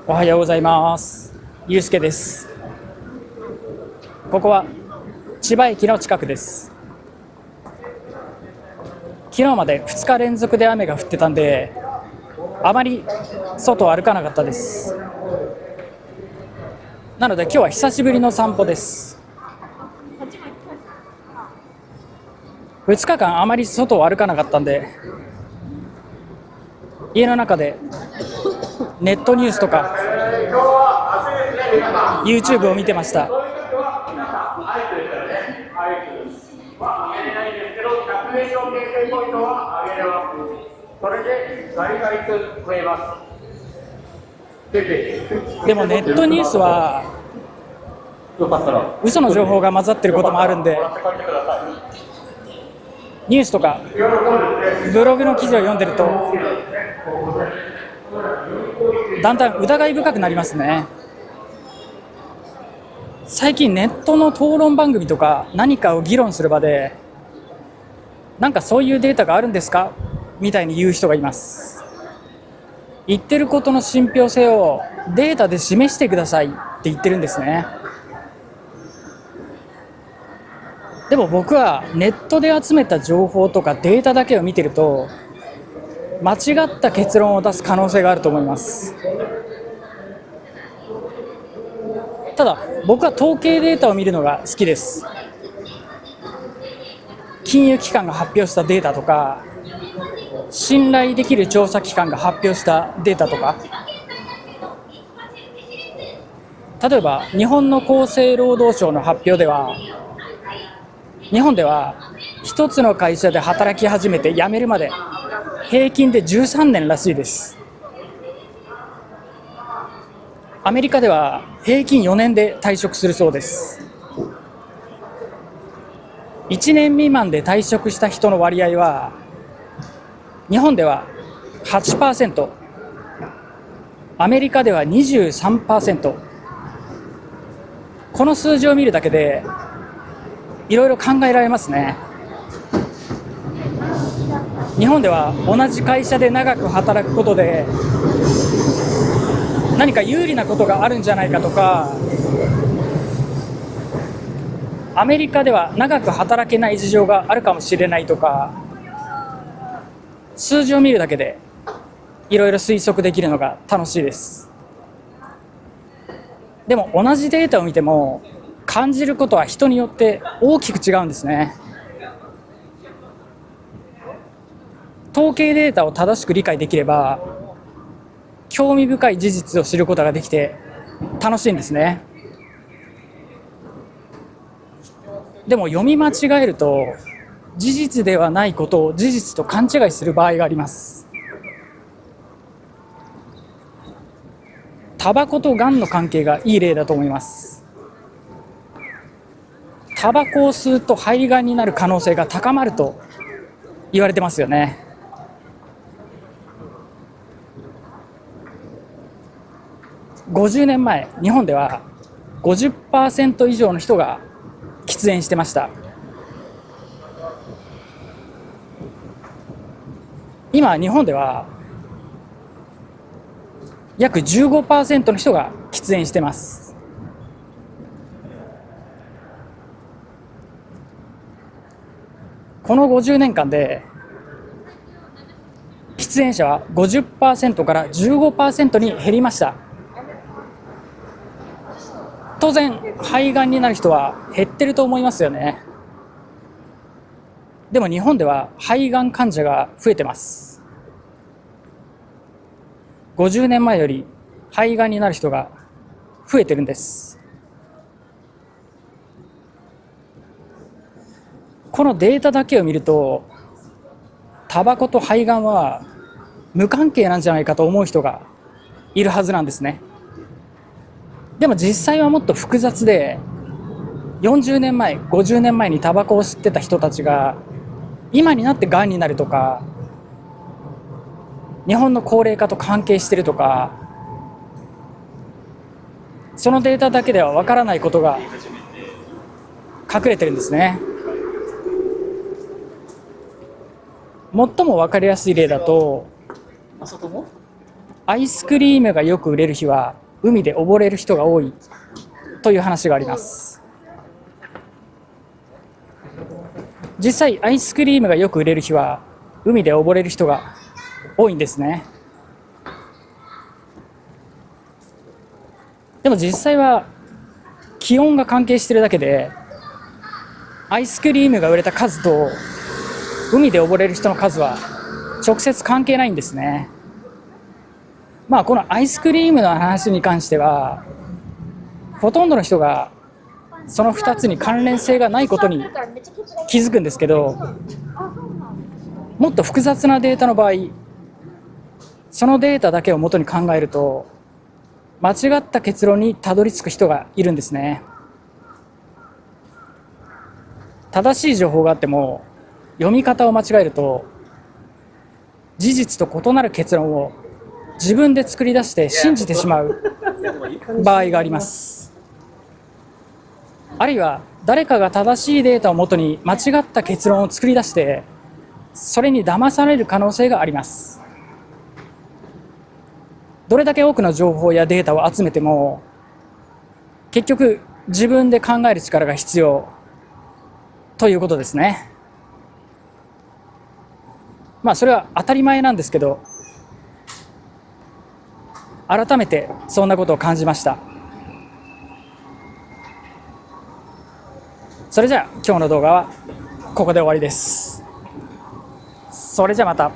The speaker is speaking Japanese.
おはようございます。ゆうすけです。ここは千葉駅の近くです。昨日まで2日連続で雨が降ってたんで、あまり外を歩かなかったです。なので今日は久しぶりの散歩です。2日間あまり外を歩かなかったんで、家の中でネットニュースとか YouTube を見てました。でもネットニュースは嘘の情報が混ざってることもあるんで、ニュースとかブログの記事を読んでるとだんだん疑い深くなりますね。最近ネットの討論番組とか何かを議論する場で、なんかそういうデータがあるんですかみたいに言う人がいます。言ってることの信憑性をデータで示してくださいって言ってるんですね。でも僕はネットで集めた情報とかデータだけを見てると間違った結論を出す可能性があると思います。ただ僕は統計データを見るのが好きです。金融機関が発表したデータとか、信頼できる調査機関が発表したデータとか、例えば日本の厚生労働省の発表では、日本では一つの会社で働き始めて辞めるまで平均で13年らしいです。アメリカでは平均4年で退職するそうです。1年未満で退職した人の割合は日本では 8%、 アメリカでは 23%。 この数字を見るだけでいろいろ考えられますね。日本では同じ会社で長く働くことで何か有利なことがあるんじゃないかとか、アメリカでは長く働けない事情があるかもしれないとか、数字を見るだけでいろいろ推測できるのが楽しいです。でも同じデータを見ても感じることは人によって大きく違うんですね。統計データを正しく理解できれば興味深い事実を知ることができて楽しいんですね。でも読み間違えると事実ではないことを事実と勘違いする場合があります。タバコとがんの関係がいい例だと思います。タバコを吸うと肺がんになる可能性が高まると言われてますよね。50年前、日本では 50% 以上の人が喫煙してました。今日本では約 15% の人が喫煙してます。この50年間で喫煙者は 50% から 15% に減りました。当然肺がんになる人は減ってると思いますよね。でも日本では肺がん患者が増えてます。50年前より肺がんになる人が増えてるんです。このデータだけを見るとタバコと肺がんは無関係なんじゃないかと思う人がいるはずなんですね。でも実際はもっと複雑で、40年前50年前にタバコを吸ってた人たちが今になってがんになるとか、日本の高齢化と関係してるとか、そのデータだけではわからないことが隠れてるんですね。最も分かりやすい例だと、アイスクリームがよく売れる日は海で溺れる人が多いという話があります。実際アイスクリームがよく売れる日は海で溺れる人が多いんですね。でも実際は気温が関係しているだけで、アイスクリームが売れた数と海で溺れる人の数は直接関係ないんですね。このアイスクリームの話に関してはほとんどの人がその2つに関連性がないことに気づくんですけど、もっと複雑なデータの場合、そのデータだけを元に考えると間違った結論にたどり着く人がいるんですね。正しい情報があっても読み方を間違えると事実と異なる結論を自分で作り出して信じてしまう場合があります。あるいは誰かが正しいデータをもとに間違った結論を作り出してそれに騙される可能性があります。どれだけ多くの情報やデータを集めても結局自分で考える力が必要ということですね。それは当たり前なんですけど、改めてそんなことを感じました。それじゃあ今日の動画はここで終わりです。それじゃあまた。